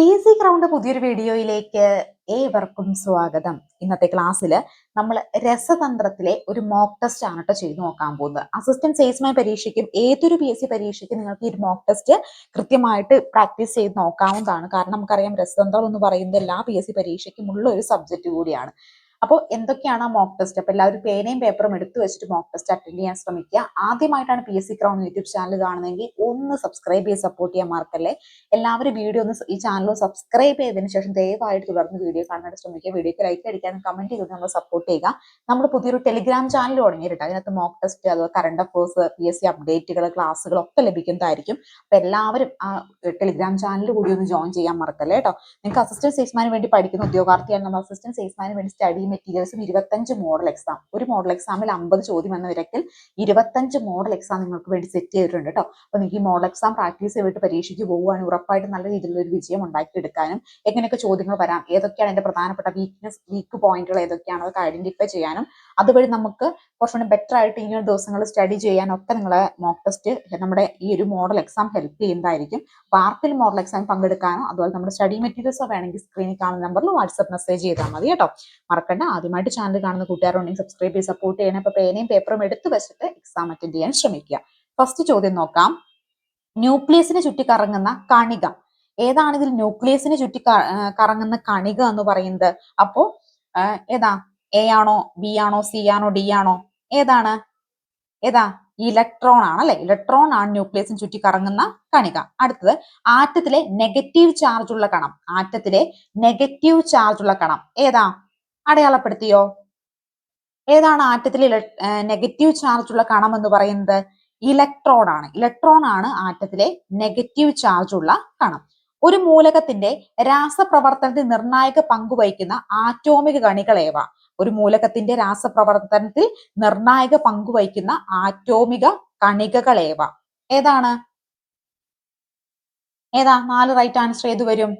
PSC crowned പുതിയൊരു വീഡിയോയിലേക്ക് ഏവർക്കും സ്വാഗതം. ഇന്നത്തെ ക്ലാസ്സിൽ നമ്മൾ രസതന്ത്രത്തിലെ ഒരു മോക്ക് ടെസ്റ്റ് ആണ് കേട്ടോ ചെയ്തു നോക്കാൻ പോകുന്നത്. അസിസ്റ്റന്റ് സെയിൽസ്മാൻ പരീക്ഷയ്ക്കും ഏതൊരു പി.എസ്.സി പരീക്ഷയ്ക്കും നിങ്ങൾക്ക് ഈ മോക്ക് ടെസ്റ്റ് കൃത്യമായിട്ട് പ്രാക്ടീസ് ചെയ്ത് നോക്കാവുന്നതാണ്. കാരണം നമുക്കറിയാം രസതന്ത്രം എന്ന് പറയുന്നത് എല്ലാ പി.എസ്.സി പരീക്ഷയ്ക്കും ഉള്ള ഒരു സബ്ജക്റ്റ് കൂടിയാണ്. അപ്പോൾ എന്തൊക്കെയാണ് ആ മോക്ക് ടെസ്റ്റ്? അപ്പോൾ എല്ലാവരും പേനയും പേപ്പറും എടുത്തു വെച്ചിട്ട് മോക്ക് ടെസ്റ്റ് അറ്റൻഡ് ചെയ്യാൻ ശ്രമിക്കുക. ആദ്യമായിട്ടാണ് പി.എസ്.സി ക്രൗണ്ട് യൂട്യൂബ് ചാനൽ കാണുന്നതെങ്കിൽ ഒന്ന് സബ്സ്ക്രൈബ് ചെയ്ത് സപ്പോർട്ട് ചെയ്യാൻ മറക്കല്ലേ. എല്ലാവരും വീഡിയോ ഒന്ന് ഈ ചാനൽ സബ്സ്ക്രൈബ് ചെയ്തതിനു ശേഷം ദയവായിട്ട് തുടർന്ന് വീഡിയോ കാണാനായിട്ട് ശ്രമിക്കുക. വീഡിയോക്ക് ലൈക്ക് അടിക്കാനും കമന്റ് ചെയ്ത് നമ്മൾ സപ്പോർട്ട് ചെയ്യുക. നമ്മൾ പുതിയൊരു ടെലിഗ്രാം ചാനൽ തുടങ്ങിയിട്ടുണ്ട്. അതിനകത്ത് മോക്ക് ടെസ്റ്റ്, അതുപോലെ കറണ്ട് അഫേഴ്സ്, പി.എസ്.സി അപ്ഡേറ്റുകൾ, ക്ലാസ്സുകൾ ഒക്കെ ലഭിക്കുന്നതായിരിക്കും. അപ്പൊ എല്ലാവരും ആ ടെലിഗ്രാം ചാനൽ കൂടി ഒന്ന് ജോയിൻ ചെയ്യാൻ മറക്കല്ലേ കേട്ടോ. നിങ്ങൾക്ക് അസിസ്റ്റന്റ് സെയിൽസ്മാന് വേണ്ടി പഠിക്കുന്ന ഉദ്യോഗാർത്ഥിയാണ് നമ്മൾ അസിസ്റ്റന്റ് സെയിൽസ്മാന് വേണ്ടി സ്റ്റഡി മെറ്റീരിയൽസും 25 മോഡൽ എക്സാം, ഒരു മോഡൽ എക്സാമിൽ 50 ചോദ്യം എന്ന നിരക്കിൽ 25 മോഡൽ എക്സാം നിങ്ങൾക്ക് വേണ്ടി സെറ്റ് ചെയ്തിട്ടുണ്ട് കേട്ടോ. അപ്പൊ നിങ്ങൾക്ക് ഈ മോഡൽ എക്സാം പ്രാക്ടീസ് ചെയ്തിട്ട് പരീക്ഷയ്ക്ക് പോകുവാനും ഉറപ്പായിട്ട് നല്ല രീതിയിലുള്ള ഒരു വിജയം ഉണ്ടാക്കിയെടുക്കാനും എങ്ങനെയൊക്കെ ചോദ്യങ്ങൾ വരാം, ഏതൊക്കെയാണ് അതിന്റെ പ്രധാനപ്പെട്ട വീക്ക് പോയിന്റുകൾ ഏതൊക്കെയാണ്, അതൊക്കെ ഐഡന്റിഫൈ ചെയ്യാനും അതുവഴി നമുക്ക് കുറച്ചുകൂടി ബെറ്റർ ആയിട്ട് ഇനിയൊരു ദിവസങ്ങൾ സ്റ്റഡി ചെയ്യാനും ഒക്കെ നിങ്ങളെ മോക്ക് ടെസ്റ്റ് നമ്മുടെ ഈ ഒരു മോഡൽ എക്സാം ഹെൽപ്പ് ചെയ്യുന്നതായിരിക്കും. അപ്പൊ ആർക്കെങ്കിലും മോഡൽ എക്സാം പങ്കെടുക്കാനോ അതുപോലെ നമ്മുടെ സ്റ്റഡി മെറ്റീരിയൽസോ വേണമെങ്കിൽ സ്ക്രീനിൽ കാണുന്ന നമ്പറിൽ വാട്സ്ആപ്പ് മെസ്സേജ് ചെയ്താൽ മതി കേട്ടോ. മറക്കണ്ട. ആദ്യമായിട്ട് ചാനൽ കാണുന്ന കൂട്ടുകാരുണ്ടെങ്കിൽ സബ്സ്ക്രൈബ് ചെയ്ത് സപ്പോർട്ട് ചെയ്യണം. അപ്പൊ പേനയും പേപ്പറും എടുത്ത് വെച്ചിട്ട് എക്സാം അറ്റൻഡ് ചെയ്യാൻ ശ്രമിക്കുക. ഫസ്റ്റ് ചോദ്യം നോക്കാം. ന്യൂക്ലിയസിനെ ചുറ്റി കറങ്ങുന്ന കണിക ഏതാണ്? ഇതിൽ ന്യൂക്ലിയസിനെ ചുറ്റി കറങ്ങുന്ന കണിക എന്ന് പറയുന്നത് അപ്പോ ഏതാ? എ ആണോ, ബി ആണോ, സി ആണോ, ഡി ആണോ? ഏതാണ്? ഇലക്ട്രോൺ ആണ് അല്ലെ. ഇലക്ട്രോൺ ആണ് ന്യൂക്ലിയസിന് ചുറ്റി കറങ്ങുന്ന കണിക. അടുത്തത് ആറ്റത്തിലെ നെഗറ്റീവ് ചാർജ് ഉള്ള കണം. ആറ്റത്തിലെ നെഗറ്റീവ് ചാർജ് ഉള്ള കണം ഏതാ? അടയാളപ്പെടുത്തിയോ? ഏതാണ് ആറ്റത്തിലെ നെഗറ്റീവ് ചാർജ് ഉള്ള കണം എന്ന് പറയുന്നത്? ഇലക്ട്രോൺ ആണ്. ഇലക്ട്രോൺ ആണ് ആറ്റത്തിലെ നെഗറ്റീവ് ചാർജ് ഉള്ള കണം. ഒരു മൂലകത്തിന്റെ രാസപ്രവർത്തനത്തിൽ നിർണായക പങ്കുവഹിക്കുന്ന ആറ്റോമിക കണികൾ ഏവ? ഒരു മൂലകത്തിന്റെ രാസപ്രവർത്തനത്തിൽ നിർണായക പങ്കുവഹിക്കുന്ന ആറ്റോമിക കണികകൾ ഏവ? ഏതാണ്? 4 റൈറ്റ് ആൻസർ ഏത് വരും?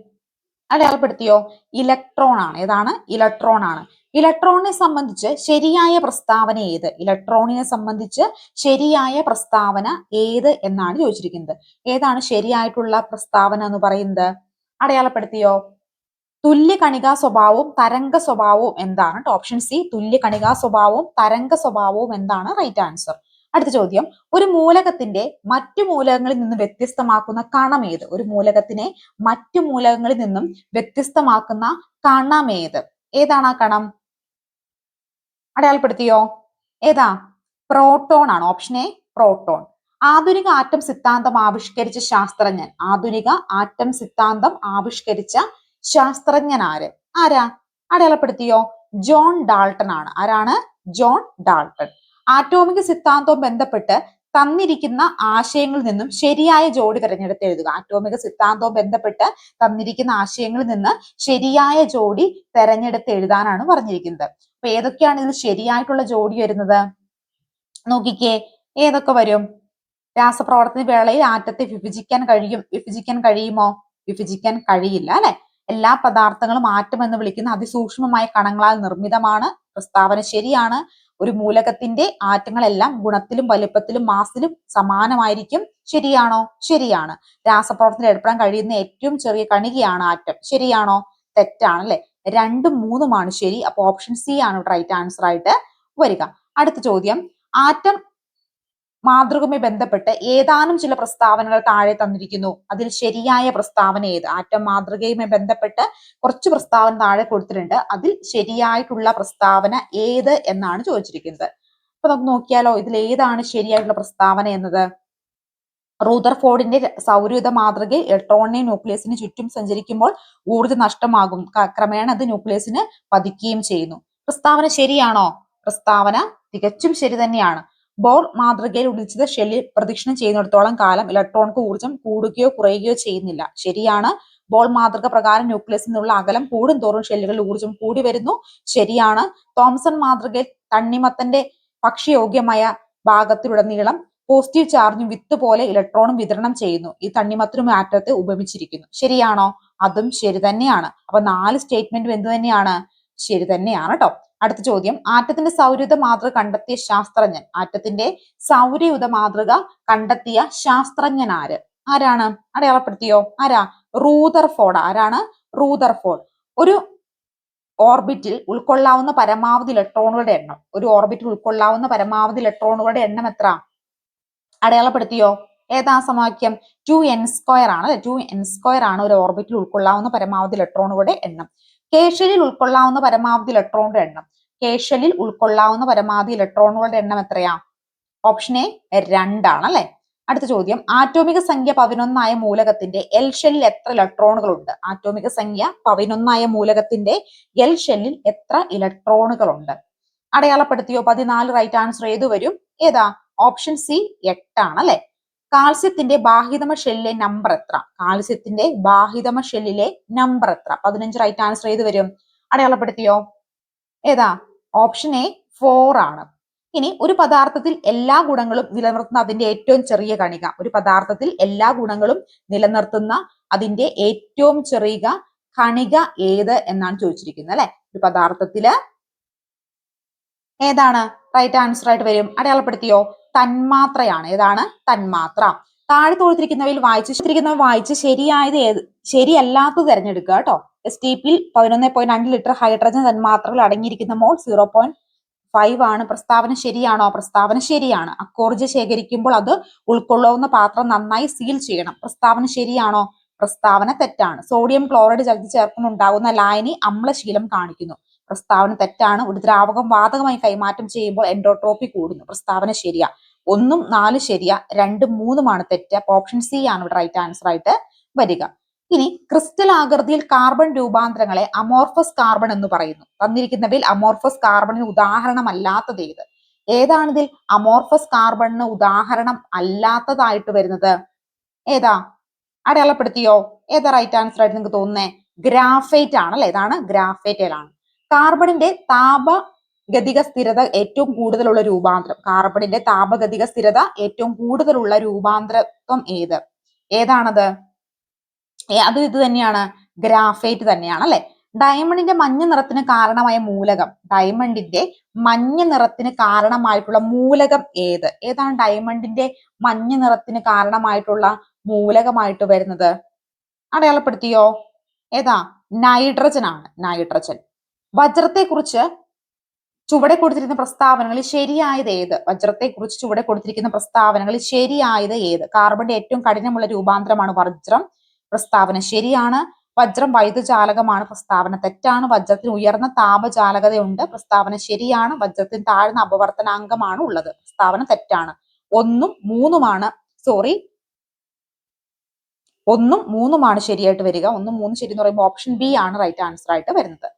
അടയാളപ്പെടുത്തിയോ? ഇലക്ട്രോൺ ആണ്. ഏതാണ്? ഇലക്ട്രോൺ ആണ്. ഇലക്ട്രോണിനെ സംബന്ധിച്ച് ശരിയായ പ്രസ്താവന ഏത്? ഇലക്ട്രോണിനെ സംബന്ധിച്ച് ശരിയായ പ്രസ്താവന ഏത് എന്നാണ് ചോദിച്ചിരിക്കുന്നത്. ഏതാണ് ശരിയായിട്ടുള്ള പ്രസ്താവന എന്ന് പറയുന്നത്? അടയാളപ്പെടുത്തിയോ? തുല്യ കണികാ സ്വഭാവവും തരംഗ സ്വഭാവവും എന്താണ്? ഓപ്ഷൻ സി, തുല്യ കണികാ സ്വഭാവവും തരംഗ സ്വഭാവവും എന്താണ് റൈറ്റ് ആൻസർ. അടുത്ത ചോദ്യം. ഒരു മൂലകത്തിന്റെ മറ്റു മൂലകങ്ങളിൽ നിന്നും വ്യത്യസ്തമാക്കുന്ന കണം ഏത്? ഒരു മൂലകത്തിനെ മറ്റു മൂലകങ്ങളിൽ നിന്നും വ്യത്യസ്തമാക്കുന്ന കണം ഏത്? ഏതാണ് ആ കണം? അടയാളപ്പെടുത്തിയോ? ഏതാ? പ്രോട്ടോൺ ആണ്. Option A, proton. ആധുനിക ആറ്റം സിദ്ധാന്തം ആവിഷ്കരിച്ച ശാസ്ത്രജ്ഞൻ. ആധുനിക ആറ്റം സിദ്ധാന്തം ആവിഷ്കരിച്ച ശാസ്ത്രജ്ഞൻ ആര്? ആരാ? അടയാളപ്പെടുത്തിയോ? ജോൺ ഡാൾട്ടൺ ആണ്. ആരാണ്? John Dalton. ആറ്റോമിക സിദ്ധാന്തവും ബന്ധപ്പെട്ട് തന്നിരിക്കുന്ന ആശയങ്ങളിൽ നിന്നും ശരിയായ ജോഡി തിരഞ്ഞെടുത്ത് എഴുതുക. ആറ്റോമിക സിദ്ധാന്തവും ബന്ധപ്പെട്ട് തന്നിരിക്കുന്ന ആശയങ്ങളിൽ നിന്ന് ശരിയായ ജോഡി തിരഞ്ഞെടുത്ത് എഴുതാനാണ് പറഞ്ഞിരിക്കുന്നത്. അപ്പൊ ഏതൊക്കെയാണ് ഇതിൽ ശരിയായിട്ടുള്ള ജോഡി വരുന്നത്? നോക്കിക്കേ, ഏതൊക്കെ വരും? രാസപ്രവർത്തന വേളയിൽ ആറ്റത്തെ വിഭജിക്കാൻ കഴിയുമോ? വിഭജിക്കാൻ കഴിയില്ല അല്ലെ. എല്ലാ പദാർത്ഥങ്ങളും ആറ്റം എന്ന് വിളിക്കുന്ന അതിസൂക്ഷ്മമായ കണങ്ങളാൽ നിർമ്മിതമാണ്. പ്രസ്താവന ശരിയാണ്. ഒരു മൂലകത്തിന്റെ ആറ്റങ്ങളെല്ലാം ഗുണത്തിലും വലിപ്പത്തിലും മാസിലും സമാനമായിരിക്കും. ശരിയാണോ? ശരിയാണ്. രാസപ്രവർത്തനം ഏർപ്പെടാൻ കഴിയുന്ന ഏറ്റവും ചെറിയ കണികയാണ് ആറ്റം. ശരിയാണോ? തെറ്റാണ് അല്ലെ. 2ഉം 3ഉമാണ് ശരി. അപ്പൊ ഓപ്ഷൻ സി ആണ് റൈറ്റ് ആൻസർ ആയിട്ട് വരിക. അടുത്ത ചോദ്യം. ആറ്റം മാതൃകയുമായി ബന്ധപ്പെട്ട് ഏതാനും ചില പ്രസ്താവനകൾ താഴെ തന്നിരിക്കുന്നു. അതിൽ ശരിയായ പ്രസ്താവന ഏത്? ആറ്റം മാതൃകയുമായി ബന്ധപ്പെട്ട് കുറച്ച് പ്രസ്താവന താഴെ കൊടുത്തിട്ടുണ്ട്. അതിൽ ശരിയായിട്ടുള്ള പ്രസ്താവന ഏത് എന്നാണ് ചോദിച്ചിരിക്കുന്നത്. അപ്പൊ നമുക്ക് നോക്കിയാലോ, ഇതിൽ ഏതാണ് ശരിയായിട്ടുള്ള പ്രസ്താവന എന്നത്? റൂദർഫോർഡിന്റെ സൗരയൂഥ മാതൃകയിൽ ഇലക്ട്രോണിനെ ന്യൂക്ലിയസിന് ചുറ്റും സഞ്ചരിക്കുമ്പോൾ ഊർജ്ജ നഷ്ടമാകും. ക്രമേണ അത് ന്യൂക്ലിയസിന് പതിക്കുകയും ചെയ്യുന്നു. പ്രസ്താവന ശരിയാണോ? പ്രസ്താവന തികച്ചും ശരി തന്നെയാണ്. ബോർ മാതൃകയിൽ ഉദിച്ചിത ഷെല്ലിൽ പ്രദക്ഷിണം ചെയ്യുന്നിടത്തോളം കാലം ഇലക്ട്രോണിക്ക് ഊർജ്ജം കൂടുകയോ കുറയുകയോ ചെയ്യുന്നില്ല. ശരിയാണ്. ബോൾ മാതൃക പ്രകാരം ന്യൂക്ലിയസിൽ നിന്നുള്ള അകലം കൂടുന്തോറും ഷെല്ലുകളിൽ ഊർജ്ജം കൂടി വരുന്നു. ശരിയാണ്. തോംസൺ മാതൃകയിൽ തണ്ണിമത്തന്റെ ഭക്ഷ്യയോഗ്യമായ ഭാഗത്തിലുടനീളം പോസിറ്റീവ് ചാർജും വിത്ത് പോലെ ഇലക്ട്രോണും വിതരണം ചെയ്യുന്നു. ഈ തണ്ണിമത്തനും ആറ്റത്തെ ഉപമിച്ചിരിക്കുന്നു. ശരിയാണോ? അതും ശരി തന്നെയാണ്. അപ്പൊ 4 സ്റ്റേറ്റ്മെന്റും എന്ത് തന്നെയാണ്? ശരി തന്നെയാണ് കേട്ടോ. അടുത്ത ചോദ്യം. ആറ്റത്തിന്റെ സൗരയൂഥ മാതൃക കണ്ടെത്തിയ ശാസ്ത്രജ്ഞൻ. ആറ്റത്തിന്റെ സൗരയൂഥ മാതൃക കണ്ടെത്തിയ ശാസ്ത്രജ്ഞൻ ആര്? ആരാണ്? അടയാളപ്പെടുത്തിയോ? ആരാ? റൂദർഫോർഡ്. ആരാണ്? റൂദർഫോർഡ്. ഒരു ഓർബിറ്റിൽ ഉൾക്കൊള്ളാവുന്ന പരമാവധി ഇലക്ട്രോണുകളുടെ എണ്ണം. ഒരു ഓർബിറ്റിൽ ഉൾക്കൊള്ളാവുന്ന പരമാവധി ഇലക്ട്രോണുകളുടെ എണ്ണം എത്ര? അടയാളപ്പെടുത്തിയോ? ഏതാ സമവാക്യം? 2n² ആണ് അല്ലെ. 2n² ആണ് ഒരു ഓർബിറ്റിൽ ഉൾക്കൊള്ളാവുന്ന പരമാവധി ഇലക്ട്രോണുകളുടെ എണ്ണം. കെ ഷെല്ലിൽ ഉൾക്കൊള്ളാവുന്ന പരമാവധി ഇലക്ട്രോണുകളുടെ എണ്ണം. കെ ഷെല്ലിൽ ഉൾക്കൊള്ളാവുന്ന പരമാവധി ഇലക്ട്രോണുകളുടെ എണ്ണം എത്രയാ? ഓപ്ഷൻ എ 2 ആണ് അല്ലെ. അടുത്ത ചോദ്യം, ആറ്റോമിക സംഖ്യ 11 ആയ മൂലകത്തിന്റെ എൽ ഷെല്ലിൽ എത്ര ഇലക്ട്രോണുകൾ ഉണ്ട്? ആറ്റോമിക സംഖ്യ 11 ആയ മൂലകത്തിന്റെ എൽ ഷെല്ലിൽ എത്ര ഇലക്ട്രോണുകൾ ഉണ്ട്? അടയാളപ്പെടുത്തിയോ? 14 റൈറ്റ് ആൻസർ ഏത് വരും? ഏതാ? ഓപ്ഷൻ സി 8 ആണ് അല്ലെ. കാൽസ്യത്തിന്റെ ബാഹിതമ ഷെല്ലിലെ നമ്പർ എത്ര? കാൽസ്യത്തിന്റെ ബാഹിതമ ഷെല്ലിലെ നമ്പർ എത്ര? 15 റൈറ്റ് ആൻസർ ഏത് വരും? അടയാളപ്പെടുത്തിയോ? ഏതാ? ഓപ്ഷൻ എ 4 ആണ്. ഇനി ഒരു പദാർത്ഥത്തിൽ എല്ലാ ഗുണങ്ങളും നിലനിർത്തുന്ന അതിന്റെ ഏറ്റവും ചെറിയ കണിക. ഒരു പദാർത്ഥത്തിൽ എല്ലാ ഗുണങ്ങളും നിലനിർത്തുന്ന അതിന്റെ ഏറ്റവും ചെറിയ കണിക ഏത് എന്നാണ് ചോദിച്ചിരിക്കുന്നത് അല്ലെ. ഒരു പദാർത്ഥത്തില് ഏതാണ് റൈറ്റ് ആൻസർ ആയിട്ട് വരും? അടയാളപ്പെടുത്തിയോ? തന്മാത്രയാണ്. ഏതാണ്? തന്മാത്ര. താഴെ കൊടുത്തിരിക്കുന്നവയിൽ വായിച്ച് ശരിയായത് ഏത് ശരിയല്ലാത്തത് തിരഞ്ഞെടുക്കുക കേട്ടോ. STP 11.2 ലിറ്റർ ഹൈഡ്രജൻ തന്മാത്രകൾ അടങ്ങിയിരിക്കുന്ന മോൾ 0.5 ആണ്. പ്രസ്താവന ശരിയാണോ? പ്രസ്താവന ശരിയാണ്. അക്കോർജ് ശേഖരിക്കുമ്പോൾ അത് ഉൾക്കൊള്ളാവുന്ന പാത്രം നന്നായി സീൽ ചെയ്യണം. പ്രസ്താവന ശരിയാണോ? പ്രസ്താവന തെറ്റാണ്. സോഡിയം ക്ലോറൈഡ് ജലത്തിൽ ചേർക്കുമ്പോൾ ഉണ്ടാകുന്ന ലായനി അമ്ലശീലം കാണിക്കുന്നു. പ്രസ്താവന തെറ്റാണ്. ഒരു ദ്രാവകം വാതകമായി കൈമാറ്റം ചെയ്യുമ്പോൾ എൻഡോട്രോപ്പി കൂടുന്നു. പ്രസ്താവന ശരിയാ. 1ഉം 4 ശരിയാ, 2ഉം 3ഉമാണ് തെറ്റ്. അപ്പൊ ഓപ്ഷൻ സി ആണ് ഇവിടെ റൈറ്റ് ആൻസർ ആയിട്ട് വരിക. ഇനി ക്രിസ്റ്റൽ ആകൃതിയിൽ കാർബൺ രൂപാന്തരങ്ങളെ അമോർഫസ് കാർബൺ എന്ന് പറയുന്നു. തന്നിരിക്കുന്നവയിൽ അമോർഫസ് കാർബണിന് ഉദാഹരണമല്ലാത്തത് ഏത്? ഏതാണിതിൽ അമോർഫസ് കാർബണിന് ഉദാഹരണം അല്ലാത്തതായിട്ട് വരുന്നത്? ഏതാ? അടയാളപ്പെടുത്തിയോ? ഏതാ റൈറ്റ് ആൻസർ ആയിട്ട് നിങ്ങൾക്ക് തോന്നുന്നേ? ഗ്രാഫൈറ്റ് ആണ് അല്ലെ. ഇതാണ് ഗ്രാഫൈറ്റിലാണ്. കാർബണിന്റെ താപഗതിക സ്ഥിരത ഏറ്റവും കൂടുതലുള്ള രൂപാന്തരം. കാർബണിന്റെ താപഗതിക സ്ഥിരത ഏറ്റവും കൂടുതലുള്ള രൂപാന്തരത്വം ഏത്? ഏതാണത്? അത് ഇത് തന്നെയാണ്, ഗ്രാഫൈറ്റ് തന്നെയാണ് അല്ലെ. ഡയമണ്ടിന്റെ മഞ്ഞ നിറത്തിന് കാരണമായ മൂലകം. ഡയമണ്ടിന്റെ മഞ്ഞ നിറത്തിന് കാരണമായിട്ടുള്ള മൂലകം ഏത്? ഏതാണ് ഡയമണ്ടിന്റെ മഞ്ഞ നിറത്തിന് കാരണമായിട്ടുള്ള മൂലകമായിട്ട് വരുന്നത്? അടയാളപ്പെടുത്തിയോ? ഏതാ? നൈട്രജൻ ആണ്. നൈട്രജൻ. വജ്രത്തെക്കുറിച്ച് ചുവടെ കൊടുത്തിരിക്കുന്ന പ്രസ്താവനകളിൽ ശരിയായത് ഏത്? വജ്രത്തെക്കുറിച്ച് ചുവടെ കൊടുത്തിരിക്കുന്ന പ്രസ്താവനകളിൽ ശരിയായത് ഏത്? കാർബണിന്റെ ഏറ്റവും കഠിനമുള്ള രൂപാന്തരമാണ് വജ്രം. പ്രസ്താവന ശരിയാണ്. വജ്രം വൈദ്യുജാലകമാണ്. പ്രസ്താവന തെറ്റാണ്. വജ്രത്തിന് ഉയർന്ന താപചാലകതയുണ്ട്. പ്രസ്താവന ശരിയാണ്. വജ്രത്തിന് താഴ്ന്ന അപവർത്തനാങ്കമാണ് ഉള്ളത്. പ്രസ്താവന തെറ്റാണ്. 1ഉം 3ഉമാണ് സോറി 1ഉം 3ഉമാണ് ശരിയായിട്ട് വരിക. 1ഉം 3ഉം ശരി എന്ന് പറയുമ്പോൾ ഓപ്ഷൻ ബി ആണ് റൈറ്റ് ആൻസർ ആയിട്ട് വരുന്നത്.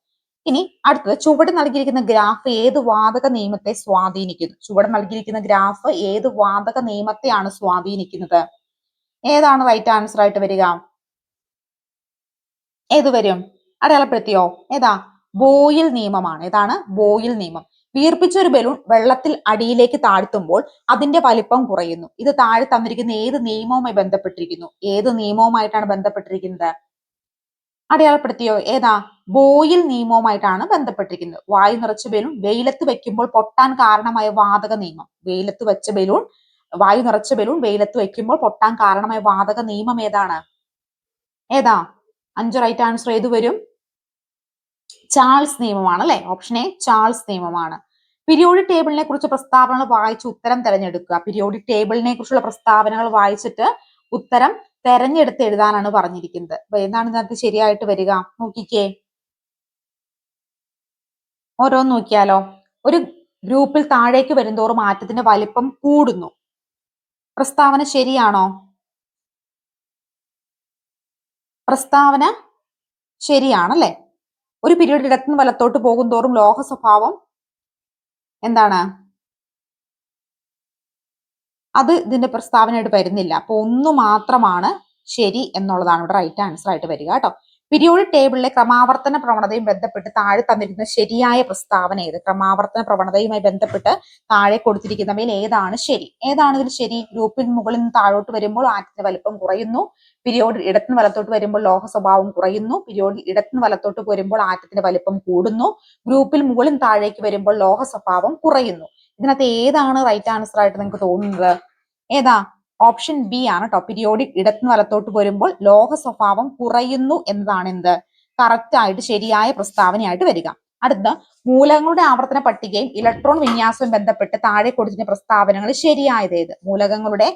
ഇനി അടുത്തത്, ചുവടെ നൽകിയിരിക്കുന്ന ഗ്രാഫ് ഏത് വാതക നിയമത്തെ സ്വാധീനിക്കുന്നു? ചുവടെ നൽകിയിരിക്കുന്ന ഗ്രാഫ് ഏത് വാതക നിയമത്തെയാണ് സ്വാധീനിക്കുന്നത്? ഏതാണ് റൈറ്റ് ആൻസർ ആയിട്ട് വരിക? ഏത് വരും? അടയാളപ്പെടുത്തിയോ? ഏതാ? ബോയിൽ നിയമമാണ്. ഏതാണ്? ബോയിൽ നിയമം. വീർപ്പിച്ച ഒരു ബലൂൺ വെള്ളത്തിൽ അടിയിലേക്ക് താഴ്ത്തുമ്പോൾ അതിന്റെ വലിപ്പം കുറയുന്നു. ഇത് താഴെ തന്നിരിക്കുന്ന ഏത് നിയമവുമായി ബന്ധപ്പെട്ടിരിക്കുന്നു? ഏത് നിയമവുമായിട്ടാണ് ബന്ധപ്പെട്ടിരിക്കുന്നത്? അടയാളപ്പെടുത്തിയോ? ഏതാ? ബോയിൽ നിയമവുമായിട്ടാണ് ബന്ധപ്പെട്ടിരിക്കുന്നത്. വായു നിറച്ച ബലൂൺ വെയിലത്ത് വെക്കുമ്പോൾ പൊട്ടാൻ കാരണമായ വാതക നിയമം. വായു നിറച്ച ബലൂൺ വെയിലത്ത് വെക്കുമ്പോൾ പൊട്ടാൻ കാരണമായ വാതക നിയമം ഏതാണ്? ഏതാ? 5 റൈറ്റ് ആൻസർ ഏത് വരും? ചാൾസ് നിയമമാണ് അല്ലെ. ഓപ്ഷൻ എ ചാൾസ് നിയമമാണ്. പീരിയോഡിക് ടേബിളിനെ കുറിച്ച് പ്രസ്താവനകൾ വായിച്ച് ഉത്തരം തിരഞ്ഞെടുക്കുക. പീരിയോഡിക് ടേബിളിനെ കുറിച്ചുള്ള പ്രസ്താവനകൾ വായിച്ചിട്ട് ഉത്തരം തെരഞ്ഞെടുത്ത് എഴുതാനാണ് പറഞ്ഞിരിക്കുന്നത്. അപ്പൊ എന്താണ് ഇതിനകത്ത് ശരിയായിട്ട് വരിക? നോക്കിക്കേ, ഓരോന്ന് നോക്കിയാലോ. ഒരു ഗ്രൂപ്പിൽ താഴേക്ക് വരുന്തോറും ആറ്റത്തിന്റെ വലിപ്പം കൂടുന്നു. പ്രസ്താവന ശരിയാണോ? പ്രസ്താവന ശരിയാണല്ലേ. ഒരു പീരീഡ് ഇടത്തുനിന്ന് വലത്തോട്ട് പോകും തോറും ലോഹ സ്വഭാവം എന്താണ്? അത് ഇതിന്റെ പ്രസ്താവനയായിട്ട് വരുന്നില്ല. അപ്പൊ 1 മാത്രമാണ് ശരി എന്നുള്ളതാണ് ഇവിടെ റൈറ്റ് ആൻസർ ആയിട്ട് വരിക കേട്ടോ. പീരിയോഡിക് ടേബിളിലെ ക്രമാവർത്തന പ്രവണതയും ബന്ധപ്പെട്ട് താഴെ തന്നിരിക്കുന്ന ശരിയായ പ്രസ്താവന ഏത്? ക്രമാവർത്തന പ്രവണതയുമായി ബന്ധപ്പെട്ട് താഴെ കൊടുത്തിരിക്കുന്നവയിൽ ഏതാണ് ശരി? ഏതാണ് ഇതിൽ ശരി? ഗ്രൂപ്പിൽ മുകളിൽ നിന്ന് താഴോട്ട് വരുമ്പോൾ ആറ്റത്തിന്റെ വലിപ്പം കുറയുന്നു. പീരിയോഡിൽ ഇടത്തുനിന്ന് വലത്തോട്ട് വരുമ്പോൾ ലോഹ സ്വഭാവം കുറയുന്നു. പീരിയോഡിൽ ഇടത്തുനിന്ന് വലത്തോട്ട് വരുമ്പോൾ ആറ്റത്തിന്റെ വലിപ്പം കൂടുന്നു. ഗ്രൂപ്പിൽ മുകളിൽ താഴേക്ക് വരുമ്പോൾ ലോഹ സ്വഭാവം കുറയുന്നു. ഇതിനകത്ത് ഏതാണ് റൈറ്റ് ആൻസർ ആയിട്ട് നിങ്ങൾക്ക് തോന്നുന്നത്? ഏതാ? ഓപ്ഷൻ ബി ആണ് കേട്ടോ. പീരിയോഡിക് ഇടത്തുനിന്ന് വലത്തോട്ട് വരുമ്പോൾ ലോഹ സ്വഭാവം കുറയുന്നു എന്നതാണ് എന്ത് കറക്റ്റ് ആയിട്ട് ശരിയായ പ്രസ്താവനയായിട്ട് വരിക. അടുത്ത മൂലകങ്ങളുടെ ആവർത്തന പട്ടികയും ഇലക്ട്രോൺ വിന്യാസവും ബന്ധപ്പെട്ട് താഴെ കൊടുത്തിരിക്കുന്ന പ്രസ്താവനകൾ ശരിയായത് ഏത്? മൂലകങ്ങളുടെ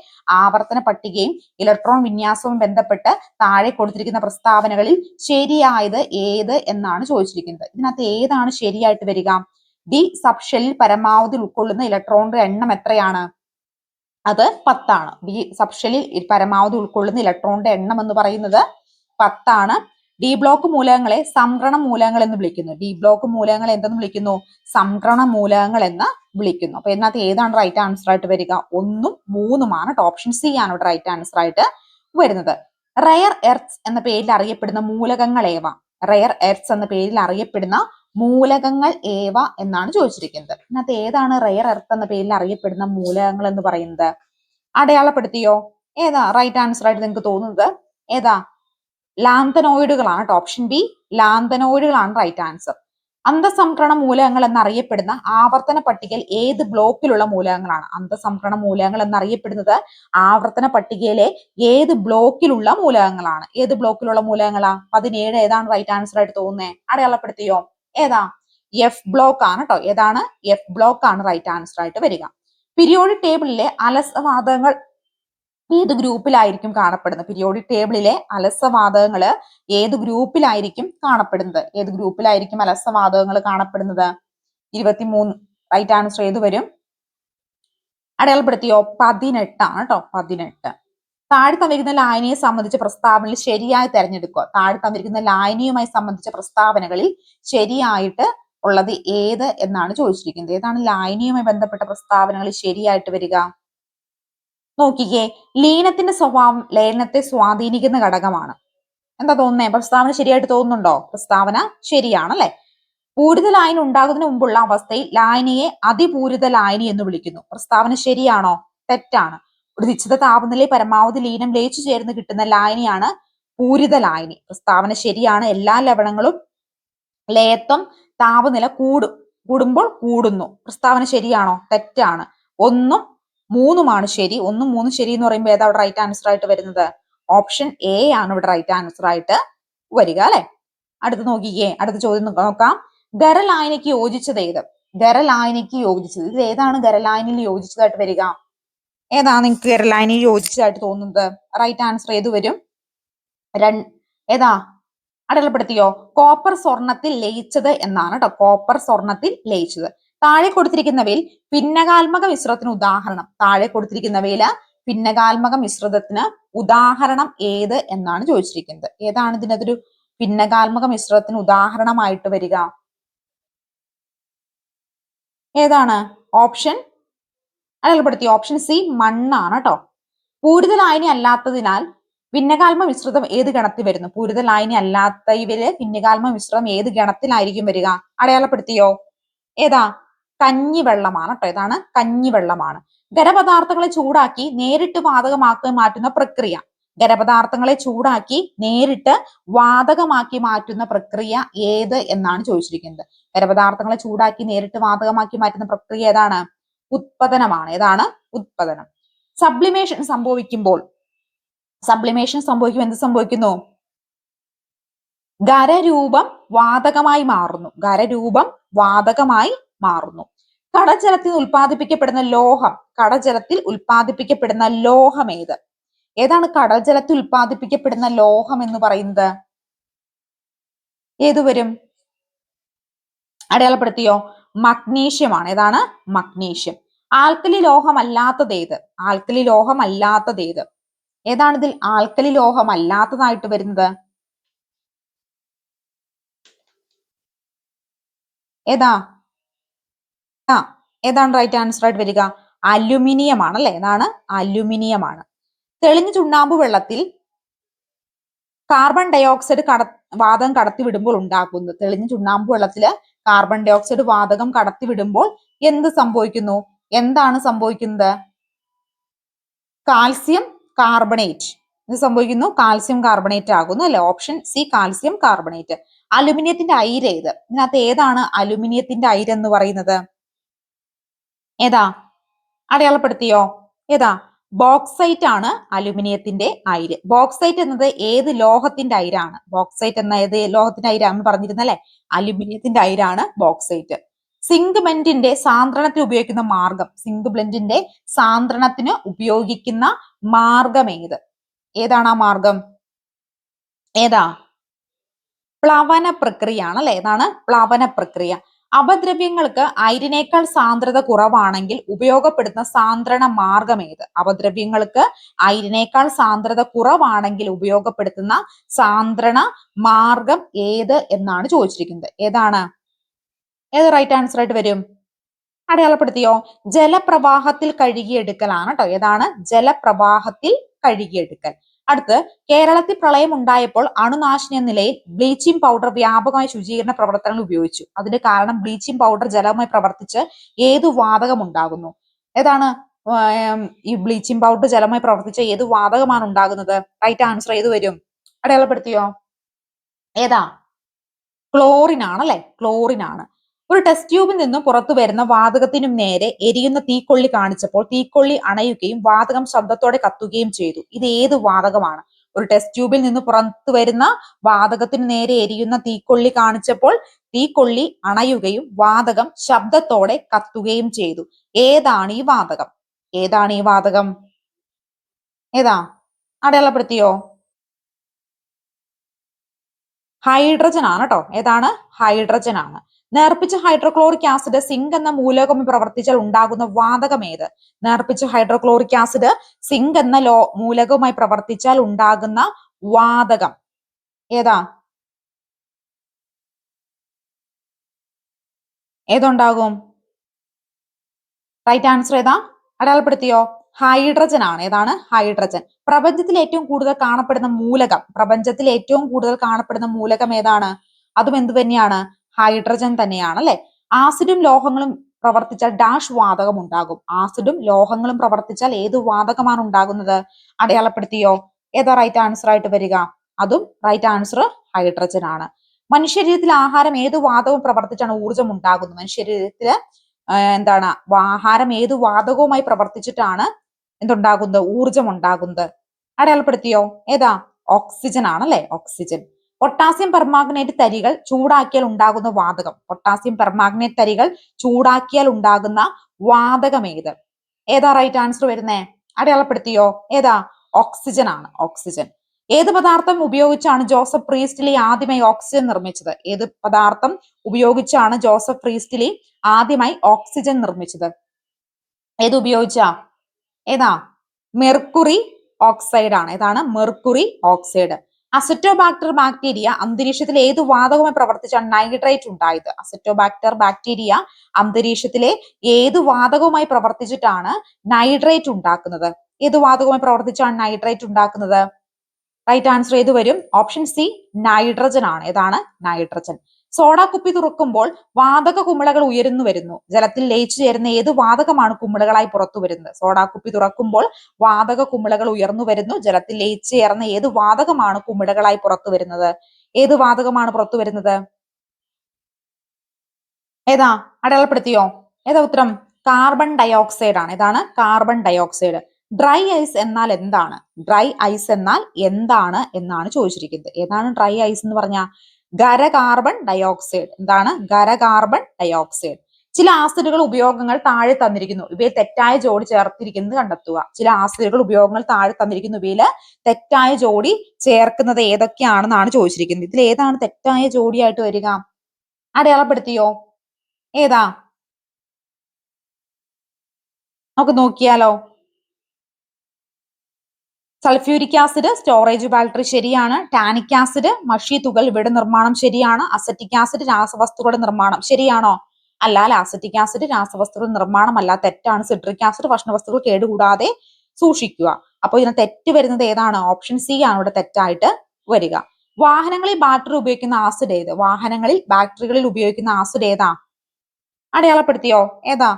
ആവർത്തന പട്ടികയും ഇലക്ട്രോൺ വിന്യാസവും ബന്ധപ്പെട്ട് താഴെ കൊടുത്തിരിക്കുന്ന പ്രസ്താവനകളിൽ ശരിയായത് ഏത് എന്നാണ് ചോദിച്ചിരിക്കുന്നത്. ഇതിനകത്ത് ഏതാണ് ശരിയായിട്ട് വരിക? ഡി സബ്ഷെല്ലിൽ പരമാവധി ഉൾക്കൊള്ളുന്ന ഇലക്ട്രോണിന്റെ എണ്ണം എത്രയാണ്? അത് 10 ആണ്. ഡി സബ്ഷെല്ലിൽ പരമാവധി ഉൾക്കൊള്ളുന്ന ഇലക്ട്രോണിന്റെ എണ്ണം എന്ന് പറയുന്നത് 10 ആണ്. ഡി ബ്ലോക്ക് മൂലകങ്ങളെ സംക്രമണ മൂലകങ്ങൾ എന്ന് വിളിക്കുന്നു. ഡി ബ്ലോക്ക് മൂലകങ്ങൾ എന്തെന്ന് വിളിക്കുന്നു? സംക്രമണ മൂലകങ്ങൾ എന്ന് വിളിക്കുന്നു. അപ്പൊ ഇതിനകത്ത് ഏതാണ് റൈറ്റ് ആൻസർ ആയിട്ട് വരിക? 1ഉം 3ഉമാണ്. ഓപ്ഷൻ സി ആണ് ഇവിടെ റൈറ്റ് ആൻസർ ആയിട്ട് വരുന്നത്. റയർ എർത്ത്സ് എന്ന പേരിൽ അറിയപ്പെടുന്ന മൂലകങ്ങൾ ഏവ? റയർ എർത്ത്സ് എന്ന പേരിൽ അറിയപ്പെടുന്ന മൂലകങ്ങൾ ഏവ എന്നാണ് ചോദിച്ചിരിക്കുന്നത്. ഇതിനകത്ത് ഏതാണ് റയർ എർത്ത് എന്ന പേരിൽ അറിയപ്പെടുന്ന മൂലകങ്ങൾ എന്ന് പറയുന്നത്? അടയാളപ്പെടുത്തിയോ? ഏതാ റൈറ്റ് ആൻസർ ആയിട്ട് നിങ്ങൾക്ക് തോന്നുന്നത്? ഏതാ? ലാന്തനോയിഡുകളാണ് കേട്ടോ. ഓപ്ഷൻ ബി ലാന്തനോയിഡുകളാണ് റൈറ്റ് ആൻസർ. അന്തസംക്രമണ മൂലകങ്ങൾ എന്നറിയപ്പെടുന്ന ആവർത്തന പട്ടികയിൽ ഏത് ബ്ലോക്കിലുള്ള മൂലകങ്ങളാണ്? അന്തസംക്രമണ മൂലകങ്ങൾ എന്നറിയപ്പെടുന്നത് ആവർത്തന പട്ടികയിലെ ഏത് ബ്ലോക്കിലുള്ള മൂലകങ്ങളാണ്? ഏത് ബ്ലോക്കിലുള്ള മൂലകങ്ങളാ? 17 ഏതാണ് റൈറ്റ് ആൻസർ ആയിട്ട് തോന്നുന്നേ? അടയാളപ്പെടുത്തിയോ? ഏതാ? എഫ് ബ്ലോക്ക് ആണ് കേട്ടോ. ഏതാണ്? എഫ് ബ്ലോക്ക് ആണ് റൈറ്റ് ആൻസർ ആയിട്ട് വരിക. പീരിയോഡിക് ടേബിളിലെ അലസവാതകങ്ങൾ ഏത് ഗ്രൂപ്പിലായിരിക്കും കാണപ്പെടുന്നത്? പീരിയോഡിക് ടേബിളിലെ അലസവാതകങ്ങൾ ഏത് ഗ്രൂപ്പിലായിരിക്കും കാണപ്പെടുന്നത്? ഏത് ഗ്രൂപ്പിലായിരിക്കും അലസവാതകങ്ങൾ കാണപ്പെടുന്നത്? 23 റൈറ്റ് ആൻസർ ഏത് വരും? അടയാളപ്പെടുത്തിയോ? 18 ആണ് കേട്ടോ. 18. താഴെ തന്നിരിക്കുന്ന ലായനിയെ സംബന്ധിച്ച പ്രസ്താവനയിൽ ശരിയായി തെരഞ്ഞെടുക്കുക. താഴെ തന്നിരിക്കുന്ന ലായനിയുമായി സംബന്ധിച്ച പ്രസ്താവനകളിൽ ശരിയായിട്ട് ഉള്ളത് ഏത് എന്നാണ് ചോദിച്ചിരിക്കുന്നത്. ഏതാണ് ലായനിയുമായി ബന്ധപ്പെട്ട പ്രസ്താവനകളിൽ ശരിയായിട്ട് വരിക? നോക്കിക്കേ, ലീനത്തിന്റെ സ്വഭാവം ലയനത്തെ സ്വാധീനിക്കുന്ന ഘടകമാണ്. എന്താ തോന്നുന്നേ? പ്രസ്താവന ശരിയായിട്ട് തോന്നുന്നുണ്ടോ? പ്രസ്താവന ശരിയാണല്ലേ. പൂരിത ലായനി ഉണ്ടാകുന്നതിന് മുമ്പുള്ള അവസ്ഥയിൽ ലായനിയെ അതിപൂരിത ലായനി എന്ന് വിളിക്കുന്നു. പ്രസ്താവന ശരിയാണോ? തെറ്റാണ്. ഒരു നിശ്ചിത താപനിലയിൽ പരമാവധി ലീനം ലയിച്ചു ചേർന്ന് കിട്ടുന്ന ലായനിയാണ് പൂരിത ലായനി. പ്രസ്താവന ശരിയാണ്. എല്ലാ ലവണങ്ങളും ലയത്വം താപനില കൂടുമ്പോൾ കൂടുന്നു. പ്രസ്താവന ശരിയാണോ? തെറ്റാണ്. 1ഉം 3ഉമാണ് ശരി. 1ഉം 3ഉം ശരി എന്ന് പറയുമ്പോൾ ഏതാ അവിടെ റൈറ്റ് ആൻസർ ആയിട്ട് വരുന്നത്? ഓപ്ഷൻ എ ആണ് ഇവിടെ റൈറ്റ് ആൻസർ ആയിട്ട് വരിക അല്ലെ. അടുത്ത് നോക്കിക്കേ, അടുത്ത ചോദ്യം നോക്കാം. ഖരലായനിക്ക് യോജിച്ചത് ഏത്? ഖരലായനിക്ക് യോജിച്ചത്, ഇത് ഏതാണ് ഖരലായനിയിൽ യോജിച്ചതായിട്ട് വരിക? ഏതാണ് നിങ്ങൾക്ക് ഖരലായനിയിൽ യോജിച്ചതായിട്ട് തോന്നുന്നത്? റൈറ്റ് ആൻസർ ഏത് വരും? ഏതാ? അടയാളപ്പെടുത്തിയോ? കോപ്പർ സ്വർണത്തിൽ ലയിച്ചത് എന്നാണ് കേട്ടോ. കോപ്പർ സ്വർണത്തിൽ ലയിച്ചത്. താഴെ കൊടുത്തിരിക്കുന്നവയിൽ ഭിന്നകാത്മക മിശ്രിതത്തിന് ഉദാഹരണം. താഴെ കൊടുത്തിരിക്കുന്നവയിൽ ഭിന്നകാത്മക മിശ്രിതത്തിന് ഉദാഹരണം ഏത് എന്നാണ് ചോദിച്ചിരിക്കുന്നത്. ഏതാണ് ഇതിനകത്തൊരു ഭിന്നകാത്മക മിശ്രിതത്തിന് ഉദാഹരണമായിട്ട് വരിക? ഏതാണ്? ഓപ്ഷൻ അടയാളപ്പെടുത്തിയോ? ഓപ്ഷൻ സി മണ്ണാണ് കേട്ടോ. പൂരിത ലായനി അല്ലാത്തതിനാൽ ഭിന്നകാത്മക മിശ്രിതം ഏത് ഗണത്തിൽ വരുന്നു? പൂരിത ലായനി അല്ലാത്തവര് ഭിന്നകാത്മക മിശ്രിതം ഏത് ഗണത്തിലായിരിക്കും വരിക? അടയാളപ്പെടുത്തിയോ? ഏതാ? കഞ്ഞിവെള്ളമാണ് കേട്ടോ. ഏതാണ്? കഞ്ഞിവെള്ളമാണ്. ഖരപദാർത്ഥങ്ങളെ ചൂടാക്കി നേരിട്ട് വാതകമാക്കി മാറ്റുന്ന പ്രക്രിയ. ഖരപദാർത്ഥങ്ങളെ ചൂടാക്കി നേരിട്ട് വാതകമാക്കി മാറ്റുന്ന പ്രക്രിയ ഏത് എന്നാണ് ചോദിച്ചിരിക്കുന്നത്. ഖരപദാർത്ഥങ്ങളെ ചൂടാക്കി നേരിട്ട് വാതകമാക്കി മാറ്റുന്ന പ്രക്രിയ ഏതാണ്? ഉത്പതനമാണ്. ഏതാണ്? ഉത്പതനം. സബ്ലിമേഷൻ സംഭവിക്കുമ്പോൾ എന്ത് സംഭവിക്കുന്നു? ഖരരൂപം വാതകമായി മാറുന്നു. ഖരരൂപം വാതകമായി മാറുന്നു. കടജലത്തിൽ ഉൽപ്പാദിപ്പിക്കപ്പെടുന്ന ലോഹം ഏത്? ഏതാണ് കടജലത്തിൽ ഉൽപ്പാദിപ്പിക്കപ്പെടുന്ന ലോഹം എന്ന് പറയുന്നത്? ഏത് വരും? അടയാളപ്പെടുത്തിയോ? മഗ്നീഷ്യം ആണ്. ഏതാണ്? മഗ്നീഷ്യം. ആൽക്കലി ലോഹമല്ലാത്തത് ഏത്? ആൽക്കലി ലോഹമല്ലാത്തത് ഏത്? ഏതാണ് ഇതിൽ ആൽക്കലി ലോഹമല്ലാത്തതായിട്ട് വരുന്നത്? ഏതാണ് റൈറ്റ് ആൻസർ ആയിട്ട് വരിക? അലുമിനിയം ആണ് അല്ലെ. ഏതാണ്? അലുമിനിയം ആണ്. തെളിഞ്ഞ ചുണ്ണാമ്പ് വെള്ളത്തിൽ കാർബൺ ഡയോക്സൈഡ് വാതകം കടത്തിവിടുമ്പോൾ ഉണ്ടാക്കുന്നത്. തെളിഞ്ഞ ചുണ്ണാമ്പ് വെള്ളത്തില് കാർബൺ ഡയോക്സൈഡ് വാതകം കടത്തിവിടുമ്പോൾ എന്ത് സംഭവിക്കുന്നു? എന്താണ് സംഭവിക്കുന്നത്? Calcium carbonate. ഇത് സംഭവിക്കുന്നു? കാൽസ്യം കാർബണേറ്റ് ആകുന്നു അല്ലെ. Option C calcium carbonate. അലുമിനിയത്തിന്റെ അയിര് ഏത്? ഇതിനകത്ത് ഏതാണ് അലുമിനിയത്തിന്റെ അയിര് എന്ന് പറയുന്നത്? ഏതാ? അടയാളപ്പെടുത്തിയോ? ഏതാ? ബോക്സൈറ്റ് ആണ് അലുമിനിയത്തിന്റെ അയിര്. ബോക്സൈറ്റ് എന്നത് ഏത് ലോഹത്തിന്റെ അയിരാണ്? ബോക്സൈറ്റ് എന്ന ഏത് ലോഹത്തിന്റെ അയിരാണെന്ന് പറഞ്ഞിരുന്നല്ലേ? അലുമിനിയത്തിന്റെ അയിരാണ് ബോക്സൈറ്റ്. സിങ്ക് ബ്ലെൻഡിന്റെ സാന്ദ്രണത്തിന് ഉപയോഗിക്കുന്ന മാർഗം, സിങ്ക് ബ്ലെൻഡിന്റെ സാന്ദ്രണത്തിന് ഉപയോഗിക്കുന്ന മാർഗം ഏതാണ് ആ മാർഗം? ഏതാ? പ്ലവന പ്രക്രിയ ആണല്ലേ? ഏതാണ്? പ്ലവന പ്രക്രിയ. അപദ്രവ്യങ്ങൾക്ക് അയിരിനേക്കാൾ സാന്ദ്രത കുറവാണെങ്കിൽ ഉപയോഗപ്പെടുത്തുന്ന സാന്ദ്രണ മാർഗം ഏത്? അപദ്രവ്യങ്ങൾക്ക് അയിരിനേക്കാൾ സാന്ദ്രത കുറവാണെങ്കിൽ ഉപയോഗപ്പെടുത്തുന്ന സാന്ദ്രണ മാർഗം ഏത് എന്നാണ് ചോദിച്ചിരിക്കുന്നത്. ഏതാണ്? ഏത് റൈറ്റ് ആൻസർ ആയിട്ട് വരും? അടയാളപ്പെടുത്തിയോ? ജലപ്രവാഹത്തിൽ കഴുകിയെടുക്കലാണ് കേട്ടോ. ഏതാണ്? ജലപ്രവാഹത്തിൽ കഴുകിയെടുക്കൽ. അടുത്ത്, കേരളത്തിൽ പ്രളയം ഉണ്ടായപ്പോൾ അണുനാശിനി എന്ന നിലയിൽ ബ്ലീച്ചിങ് പൗഡർ വ്യാപകമായി ശുചീകരണ പ്രവർത്തനങ്ങൾ ഉപയോഗിച്ചു. അതിന്റെ കാരണം ബ്ലീച്ചിങ് പൗഡർ ജലവുമായി പ്രവർത്തിച്ച് ഏതു വാതകം ഉണ്ടാകുന്നു? ഏതാണ്? ഈ ബ്ലീച്ചിങ് പൗഡർ ജലമായി പ്രവർത്തിച്ച് ഏത് വാതകമാണ് ഉണ്ടാകുന്നത്? റൈറ്റ് ആൻസർ ഏത് വരും? അടയാളപ്പെടുത്തിയോ? ഏതാ? ക്ലോറിൻ ആണല്ലേ? ക്ലോറിൻ ആണ്. ഒരു ടെസ്റ്റ് ട്യൂബിൽ നിന്നും പുറത്തു വരുന്ന വാതകത്തിനും നേരെ എരിയുന്ന തീക്കൊള്ളി കാണിച്ചപ്പോൾ തീക്കൊള്ളി അണയുകയും വാതകം ശബ്ദത്തോടെ കത്തുകയും ചെയ്തു. ഇത് ഏത് വാതകമാണ്? ഒരു ടെസ്റ്റ് ട്യൂബിൽ നിന്ന് പുറത്തു വരുന്ന വാതകത്തിന് നേരെ എരിയുന്ന തീക്കൊള്ളി കാണിച്ചപ്പോൾ തീക്കൊള്ളി അണയുകയും വാതകം ശബ്ദത്തോടെ കത്തുകയും ചെയ്തു. ഏതാണ് ഈ വാതകം? ഏതാണ് ഈ വാതകം? ഏതാ? അടയാളപ്പെടുത്തിയോ? ഹൈഡ്രജൻ ആണ് കേട്ടോ. ഏതാണ്? ഹൈഡ്രജൻ ആണ്. നേർപ്പിച്ച ഹൈഡ്രോക്ലോറിക് ആസിഡ് സിങ്ക് എന്ന മൂലകവുമായി പ്രവർത്തിച്ചാൽ ഉണ്ടാകുന്ന വാതകം ഏത്? നേർപ്പിച്ച ഹൈഡ്രോക്ലോറിക് ആസിഡ് സിങ്ക് എന്ന മൂലകവുമായി പ്രവർത്തിച്ചാൽ ഉണ്ടാകുന്ന വാതകം ഏതാ? ഏതുണ്ടാകും? റൈറ്റ് ആൻസർ ഏതാ? അടയാളപ്പെടുത്തിയോ? ഹൈഡ്രജൻ ആണ്. ഏതാണ്? ഹൈഡ്രജൻ. പ്രപഞ്ചത്തിൽ ഏറ്റവും കൂടുതൽ കാണപ്പെടുന്ന മൂലകം, പ്രപഞ്ചത്തിൽ ഏറ്റവും കൂടുതൽ കാണപ്പെടുന്ന മൂലകം ഏതാണ്? അതും എന്ത് തന്നെയാണ്? ഹൈഡ്രജൻ തന്നെയാണ് അല്ലെ? ആസിഡും ലോഹങ്ങളും പ്രവർത്തിച്ചാൽ ഡാഷ് വാതകം ഉണ്ടാകും. ആസിഡും ലോഹങ്ങളും പ്രവർത്തിച്ചാൽ ഏത് വാതകമാണ് ഉണ്ടാകുന്നത്? അടയാളപ്പെടുത്തിയോ? ഏതാ റൈറ്റ് ആൻസർ ആയിട്ട് വരിക? അതും റൈറ്റ് ആൻസർ ഹൈഡ്രജൻ ആണ്. മനുഷ്യരീരത്തിൽ ആഹാരം ഏത് വാതകവും പ്രവർത്തിച്ചാണ് ഊർജം ഉണ്ടാകുന്നത്? മനുഷ്യരീരത്തില് എന്താണ്? ആഹാരം ഏത് വാതകവുമായി പ്രവർത്തിച്ചിട്ടാണ് എന്തുണ്ടാകുന്നത്? ഊർജം ഉണ്ടാകുന്നത്? അടയാളപ്പെടുത്തിയോ? ഏതാ? ഓക്സിജൻ ആണല്ലേ? ഓക്സിജൻ. പൊട്ടാസ്യം പെർമാഗ്നേറ്റ് തരികൾ ചൂടാക്കിയാൽ ഉണ്ടാകുന്ന വാതകം, പൊട്ടാസ്യം പെർമാഗ്നേറ്റ് തരികൾ ചൂടാക്കിയാൽ ഉണ്ടാകുന്ന വാതകം ഏത്? ഏതാ റൈറ്റ് ആൻസർ വരുന്നേ? അടയാളപ്പെടുത്തിയോ? ഏതാ? ഓക്സിജൻ ആണ്. ഓക്സിജൻ. ഏത് പദാർത്ഥം ഉപയോഗിച്ചാണ് ജോസഫ് പ്രീസ്റ്റ്ലി ആദ്യമായി ഓക്സിജൻ നിർമ്മിച്ചത്? ഏത് പദാർത്ഥം ഉപയോഗിച്ചാണ് ജോസഫ് പ്രീസ്റ്റ്ലി ആദ്യമായി ഓക്സിജൻ നിർമ്മിച്ചത്? ഏത് ഉപയോഗിച്ചാ? ഏതാ? മെർക്കുറി ഓക്സൈഡ് ആണ്. ഏതാണ്? Mercury oxide. അസറ്റോബാക്ടർ ബാക്ടീരിയ അന്തരീക്ഷത്തിൽ ഏത് വാതകവുമായി പ്രവർത്തിച്ചാണ് നൈട്രേറ്റ് ഉണ്ടായത്? അസറ്റോബാക്ടർ ബാക്ടീരിയ അന്തരീക്ഷത്തിലെ ഏത് വാതകവുമായി പ്രവർത്തിച്ചിട്ടാണ് നൈട്രേറ്റ് ഉണ്ടാക്കുന്നത്? ഏത് വാതകവുമായി പ്രവർത്തിച്ചാണ് നൈട്രേറ്റ് ഉണ്ടാക്കുന്നത്? റൈറ്റ് ആൻസർ ഏത് വരും? ഓപ്ഷൻ സി നൈട്രജൻ ആണ്. ഏതാണ്? നൈട്രജൻ. സോഡ കുപ്പി തുറക്കുമ്പോൾ വാതക കുമിളകൾ ഉയരുന്നു വരുന്നു. ജലത്തിൽ ലയിച്ചു ചേരുന്ന ഏത് വാതകമാണ് കുമിളകളായി പുറത്തു വരുന്നത്? സോഡ കുപ്പി തുറക്കുമ്പോൾ വാതക കുമിളകൾ ഉയർന്നു വരുന്നു. ജലത്തിൽ ലയിച്ചു ചേർന്ന ഏത് വാതകമാണ് കുമിളകളായി പുറത്തു വരുന്നത്? ഏത് വാതകമാണ് പുറത്തു വരുന്നത്? ഏതാ? അടയാളപ്പെടുത്തിയോ? ഏതാ ഉത്തരം? കാർബൺ ഡയോക്സൈഡ് ആണ്. ഏതാണ്? Carbon dioxide. ഡ്രൈ ഐസ് എന്നാൽ എന്താണ്? ഡ്രൈ ഐസ് എന്നാൽ എന്താണ് എന്നാണ് ചോദിച്ചിരിക്കുന്നത്. ഏതാണ് ഡ്രൈ ഐസ് എന്ന് പറഞ്ഞാൽ? ഖര കാർബൺ ഡയോക്സൈഡ്. എന്താണ്? ഖര കാർബൺ ഡയോക്സൈഡ്. ചില ആസിഡുകൾ ഉപയോഗങ്ങൾ താഴെ തന്നിരിക്കുന്നു. ഇവയെ തെറ്റായ ജോഡി ചേർത്തിരിക്കുന്നത് കണ്ടെത്തുക. ചില ആസിഡുകൾ ഉപയോഗങ്ങൾ താഴെ തന്നിരിക്കുന്നു. ഇവയിൽ തെറ്റായ ജോഡി ചേർക്കുന്നത് ഏതൊക്കെയാണെന്നാണ് ചോദിച്ചിരിക്കുന്നത്. ഇതിൽ ഏതാണ് തെറ്റായ ജോഡിയായിട്ട് വരിക? അടയാളപ്പെടുത്തിയോ? ഏതാ? നമുക്ക് നോക്കിയാലോ. സൾഫ്യൂരിക് ആസിഡ് സ്റ്റോറേജ് ബാറ്ററി ശരിയാണ്. ടാനിക് ആസിഡ് മഷി തുകൾ ഇവയുടെ നിർമ്മാണം ശരിയാണ്. അസറ്റിക് ആസിഡ് രാസവസ്തുക്കളുടെ നിർമ്മാണം ശരിയാണോ? അല്ല. അസറ്റിക് ആസിഡ് രാസവസ്തുക്കളുടെ നിർമ്മാണമല്ല, തെറ്റാണ്. സിട്രിക് ആസിഡ് ഭക്ഷണവസ്തുക്കൾ കേടുകൂടാതെ സൂക്ഷിക്കുക. അപ്പോൾ ഇതിന് തെറ്റ് വരുന്നത് ഏതാണ്? ഓപ്ഷൻ സി ആണ് ഇവിടെ തെറ്റായിട്ട് വരിക. വാഹനങ്ങളിൽ ബാറ്ററി ഉപയോഗിക്കുന്ന ആസിഡ് ഏത്? വാഹനങ്ങളിൽ ബാറ്ററികളിൽ ഉപയോഗിക്കുന്ന ആസിഡ് ഏതാ? അടയാളപ്പെടുത്തിയോ? ഏതാ?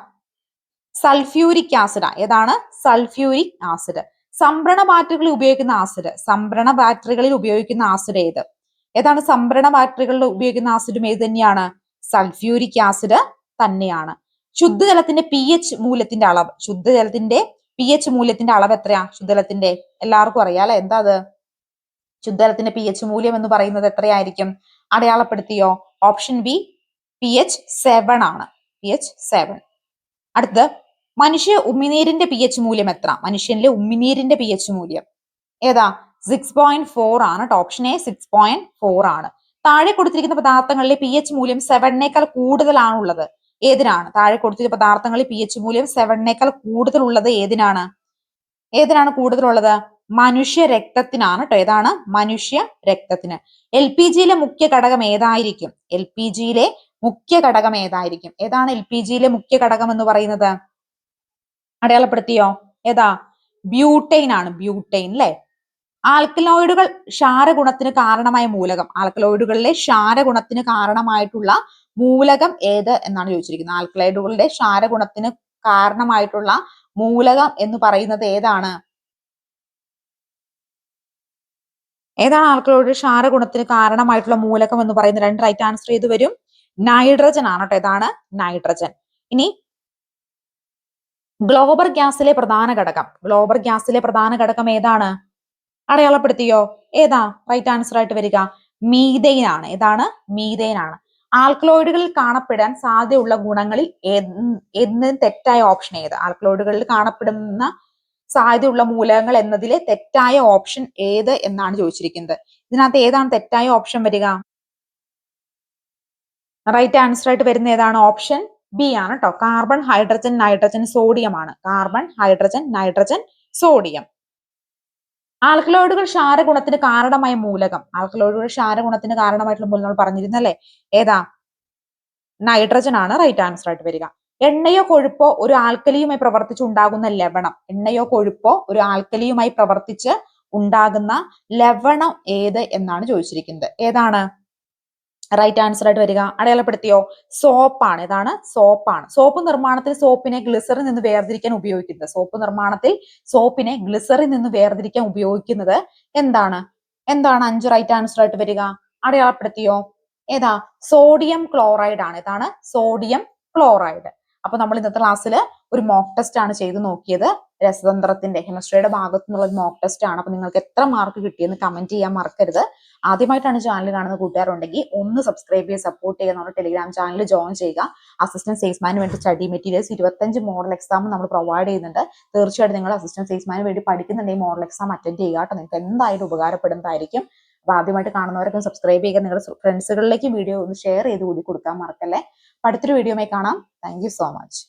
Sulphuric acid. ഏതാണ്? Sulphuric acid. സംഭരണ ബാറ്ററികളിൽ ഉപയോഗിക്കുന്ന ആസിഡ്, സംഭരണ ബാറ്ററികളിൽ ഉപയോഗിക്കുന്ന ആസിഡ് ഏത്? ഏതാണ്? സംഭരണ ബാറ്ററികളിൽ ഉപയോഗിക്കുന്ന ആസിഡും ഏത് തന്നെയാണ്? സൾഫ്യൂരിക് ആസിഡ് തന്നെയാണ്. ശുദ്ധജലത്തിന്റെ pH മൂല്യത്തിന്റെ അളവ്, ശുദ്ധജലത്തിന്റെ pH മൂല്യത്തിന്റെ അളവ് എത്രയാ ശുദ്ധജലത്തിന്റെ? എല്ലാവർക്കും അറിയാം അല്ലെ? എന്താ അത്? ശുദ്ധജലത്തിന്റെ pH മൂല്യം എന്ന് പറയുന്നത് എത്രയായിരിക്കും? അടയാളപ്പെടുത്തിയോ? ഓപ്ഷൻ ബി pH 7 ആണ്. pH 7. അടുത്ത് മനുഷ്യ ഉമിനീരിന്റെ pH മൂല്യം എത്ര? മനുഷ്യനിലെ ഉമിനീരിന്റെ pH മൂല്യം ഏതാ? 6.4 ആണ്. ഓപ്ഷൻ എ 6.4 ആണ്. താഴെ കൊടുത്തിരിക്കുന്ന പദാർത്ഥങ്ങളിലെ pH മൂല്യം 7നേക്കാൾ കൂടുതലാണുള്ളത് ഏതിനാണ്? താഴെ കൊടുത്തിരിക്കുന്ന പദാർത്ഥങ്ങളിൽ pH മൂല്യം 7നേക്കാൾ കൂടുതലുള്ളത് ഏതിനാണ്? ഏതിനാണ് കൂടുതലുള്ളത്? മനുഷ്യ രക്തത്തിനാണ് കേട്ടോ. ഏതാണ്? മനുഷ്യ രക്തത്തിന്. LPGയിലെ മുഖ്യ ഘടകം ഏതായിരിക്കും? LPGയിലെ മുഖ്യ ഘടകം ഏതായിരിക്കും? ഏതാണ് LPGയിലെ മുഖ്യ ഘടകം എന്ന് പറയുന്നത്? അടയാളപ്പെടുത്തിയോ? ഏതാ? ബ്യൂട്ടൈൻ ആണ്. ബ്യൂട്ടൈൻ അല്ലെ? ആൽക്കലോയിഡുകൾ ക്ഷാരഗുണത്തിന് കാരണമായ മൂലകം. ആൽക്കലോയിഡുകളിലെ ക്ഷാരഗുണത്തിന് കാരണമായിട്ടുള്ള മൂലകം ഏത് എന്നാണ് ചോദിച്ചിരിക്കുന്നത്. ആൽക്കലോയിഡുകളുടെ ക്ഷാരഗുണത്തിന് കാരണമായിട്ടുള്ള മൂലകം എന്ന് പറയുന്നത് ഏതാണ്? ഏതാണ് ആൽക്കലോയിഡ് ക്ഷാരഗുണത്തിന് കാരണമായിട്ടുള്ള മൂലകം എന്ന് പറയുന്നത്? രണ്ട് റൈറ്റ് ആൻസർ ചെയ്ത് വരും. നൈട്രജൻ ആണ് കേട്ടോ. ഏതാണ്? നൈട്രജൻ. ഇനി ഗ്ലോബർ ഗ്യാസിലെ പ്രധാന ഘടകം. ഗ്ലോബർ ഗ്യാസിലെ പ്രധാന ഘടകം ഏതാണ്? അടയാളപ്പെടുത്തിയോ? ഏതാ റൈറ്റ് ആൻസർ ആയിട്ട് വരിക? മീഥെയ്ൻ ആണ്. ഏതാണ്? മീഥെയ്ൻ ആണ്. ആൽക്കലോയിഡുകളിൽ കാണപ്പെടാൻ സാധ്യതയുള്ള ഗുണങ്ങളിൽ എന്ന് തെറ്റായ ഓപ്ഷൻ ഏത്? ആൽക്കലോയിഡുകളിൽ കാണപ്പെടുന്ന സാധ്യതയുള്ള മൂലകങ്ങൾ എന്നതിലെ തെറ്റായ ഓപ്ഷൻ ഏത് എന്നാണ് ചോദിച്ചിരിക്കുന്നത്. ഇതിനകത്ത് ഏതാണ് തെറ്റായ ഓപ്ഷൻ വരിക? റൈറ്റ് ആൻസർ ആയിട്ട് വരുന്ന ഏതാണ്? ഓപ്ഷൻ ബി ആണ് കേട്ടോ. കാർബൺ, ഹൈഡ്രജൻ, നൈട്രജൻ, സോഡിയം ആണ്. Carbon, hydrogen, nitrogen, sodium. ആൽക്കലോയിഡുകൾ ക്ഷാരഗുണത്തിന് കാരണമായ മൂലകം. ആൽക്കലോയിഡുകൾ ക്ഷാരഗുണത്തിന് കാരണമായിട്ടുള്ള മൂലകം നമ്മൾ പറഞ്ഞിരുന്നല്ലേ? ഏതാ? നൈട്രജൻ ആണ് റൈറ്റ് ആൻസർ ആയിട്ട് വരിക. എണ്ണയോ കൊഴുപ്പോ ഒരു ആൽക്കലിയുമായി പ്രവർത്തിച്ച് ഉണ്ടാകുന്ന ലവണം. എണ്ണയോ കൊഴുപ്പോ ഒരു ആൽക്കലിയുമായി പ്രവർത്തിച്ച് ഉണ്ടാകുന്ന ലവണം ഏത് എന്നാണ് ചോദിച്ചിരിക്കുന്നത്. ഏതാണ് റൈറ്റ് ആൻസർ ആയിട്ട് വരിക? അടയാളപ്പെടുത്തിയോ? സോപ്പാണ്. ഏതാണ്? സോപ്പാണ്. സോപ്പ് നിർമ്മാണത്തിൽ സോപ്പിനെ ഗ്ലിസറിൽ നിന്ന് വേർതിരിക്കാൻ ഉപയോഗിക്കുന്നത്. സോപ്പ് നിർമ്മാണത്തിൽ സോപ്പിനെ ഗ്ലിസറിൽ നിന്ന് വേർതിരിക്കാൻ ഉപയോഗിക്കുന്നത് എന്താണ്? എന്താണ് 5 റൈറ്റ് ആൻസർ ആയിട്ട് വരിക? അടയാളപ്പെടുത്തിയോ? ഏതാ? സോഡിയം ക്ലോറൈഡ് ആണ്. ഏതാണ്? Sodium chloride. അപ്പൊ നമ്മൾ ഇന്നത്തെ ക്ലാസ്സിൽ ഒരു മോക്ക് ടെസ്റ്റ് ആണ് ചെയ്ത് നോക്കിയത്. രസതന്ത്രത്തിന്റെ കെമിസ്ട്രിയുടെ ഭാഗത്തു നിന്നുള്ള ഒരു മോക്ക് ടെസ്റ്റ് ആണ്. അപ്പൊ നിങ്ങൾക്ക് എത്ര മാർക്ക് കിട്ടിയെന്ന് കമന്റ് ചെയ്യാൻ മറക്കരുത്. ആദ്യമായിട്ടാണ് ചാനൽ കാണുന്ന കൂട്ടുകാരുണ്ടെങ്കിൽ ഒന്ന് സബ്സ്ക്രൈബ് ചെയ്ത് സപ്പോർട്ട് ചെയ്യുക. നമ്മുടെ ടെലിഗ്രാം ചാനൽ ജോയിൻ ചെയ്യുക. അസിസ്റ്റന്റ് സെയിൽസ്മാന് വേണ്ടി സ്റ്റഡി മെറ്റീരിയൽസ് 25 മോഡൽ എക്സാം നമ്മൾ പ്രൊവൈഡ് ചെയ്യുന്നുണ്ട്. തീർച്ചയായിട്ടും നിങ്ങൾ അസിസ്റ്റന്റ് സെയിൽസ്മാന് വേണ്ടി പഠിക്കുന്നുണ്ടെങ്കിൽ മോഡൽ എക്സാം അറ്റൻഡ് ചെയ്യുക കേട്ടോ. നിങ്ങൾക്ക് എന്തായാലും ഉപകാരപ്പെടുന്നതായിരിക്കും. അപ്പൊ ആദ്യമായിട്ട് കാണുന്നവരൊക്കെ സബ്സ്ക്രൈബ് ചെയ്യുക. നിങ്ങളുടെ ഫ്രണ്ട്സുകളിലേക്ക് വീഡിയോ ഒന്ന് ഷെയർ ചെയ്ത് കൂടി കൊടുക്കാൻ മറക്കല്ലേ. അടുത്തൊരു വീഡിയോയുമായി കാണാം. Thank you so much.